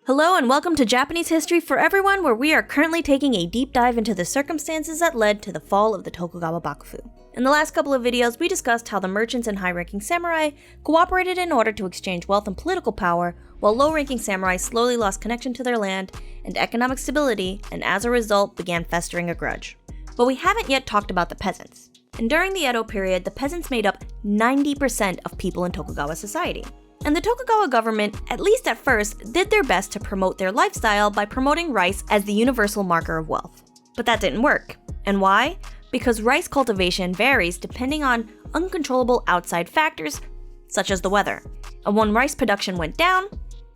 Hello and welcome to Japanese History for Everyone, where we are currently taking a deep dive into the circumstances that led to the fall of the Tokugawa Bakufu. In the last couple of videos, we discussed how the merchants and high-ranking samurai cooperated in order to exchange wealth and political power, while low-ranking samurai slowly lost connection to their land and economic stability, and as a result began festering a grudge. But we haven't yet talked about the peasants. And during the Edo period, the peasants made up 90% of people in Tokugawa society. And the Tokugawa government, at least at first, did their best to promote their lifestyle by promoting rice as the universal marker of wealth. But that didn't work. And why? Because rice cultivation varies depending on uncontrollable outside factors, such as the weather. And when rice production went down,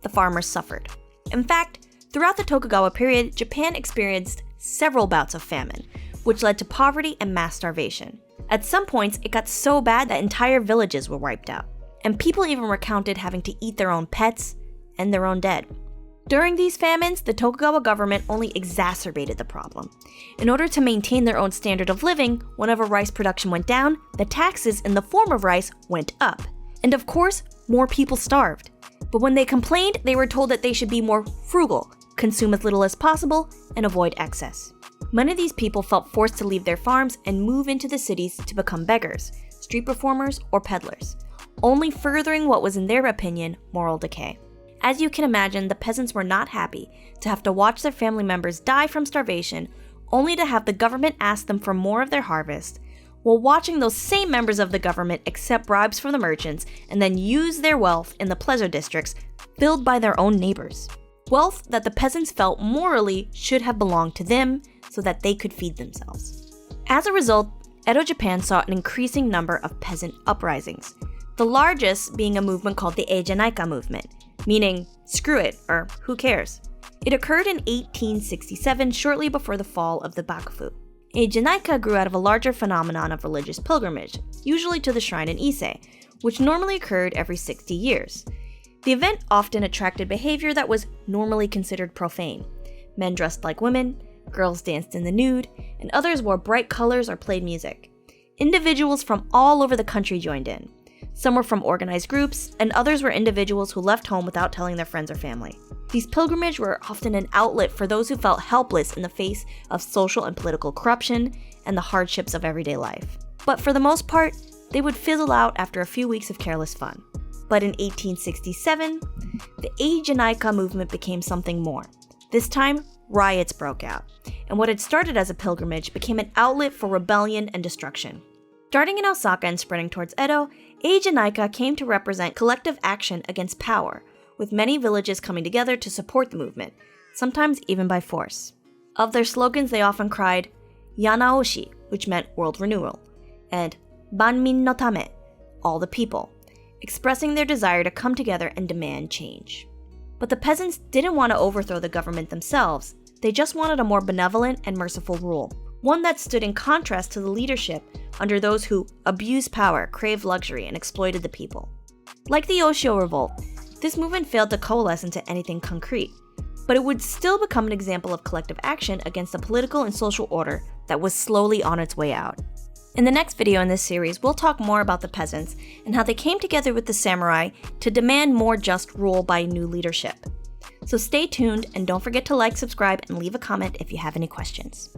the farmers suffered. In fact, throughout the Tokugawa period, Japan experienced several bouts of famine, which led to poverty and mass starvation. At some points, it got so bad that entire villages were wiped out. And people even recounted having to eat their own pets and their own dead. During these famines, the Tokugawa government only exacerbated the problem. In order to maintain their own standard of living, whenever rice production went down, the taxes in the form of rice went up. And of course, more people starved. But when they complained, they were told that they should be more frugal, consume as little as possible, and avoid excess. Many of these people felt forced to leave their farms and move into the cities to become beggars, street performers, or peddlers, only furthering what was, in their opinion, moral decay. As you can imagine, the peasants were not happy to have to watch their family members die from starvation, only to have the government ask them for more of their harvest, while watching those same members of the government accept bribes from the merchants and then use their wealth in the pleasure districts filled by their own neighbors. Wealth that the peasants felt morally should have belonged to them so that they could feed themselves. As a result, Edo Japan saw an increasing number of peasant uprisings, the largest being a movement called the Ajanaika Movement, meaning screw it, or who cares. It occurred in 1867, shortly before the fall of the Bakufu. Ajanaika grew out of a larger phenomenon of religious pilgrimage, usually to the shrine in Ise, which normally occurred every 60 years. The event often attracted behavior that was normally considered profane. Men dressed like women, girls danced in the nude, and others wore bright colors or played music. Individuals from all over the country joined in. Some were from organized groups, and others were individuals who left home without telling their friends or family. These pilgrimages were often an outlet for those who felt helpless in the face of social and political corruption and the hardships of everyday life. But for the most part, they would fizzle out after a few weeks of careless fun. But in 1867, the Ajanaika movement became something more. This time, riots broke out, and what had started as a pilgrimage became an outlet for rebellion and destruction. Starting in Osaka and spreading towards Edo, Ajanaika came to represent collective action against power, with many villages coming together to support the movement, sometimes even by force. Of their slogans, they often cried Yanaoshi, which meant world renewal, and Banmin no Tame, all the people, expressing their desire to come together and demand change. But the peasants didn't want to overthrow the government themselves, they just wanted a more benevolent and merciful rule, one that stood in contrast to the leadership under those who abused power, craved luxury, and exploited the people. Like the Oshio Revolt, this movement failed to coalesce into anything concrete, but it would still become an example of collective action against a political and social order that was slowly on its way out. In the next video in this series, we'll talk more about the peasants and how they came together with the samurai to demand more just rule by new leadership. So stay tuned and don't forget to like, subscribe, and leave a comment if you have any questions.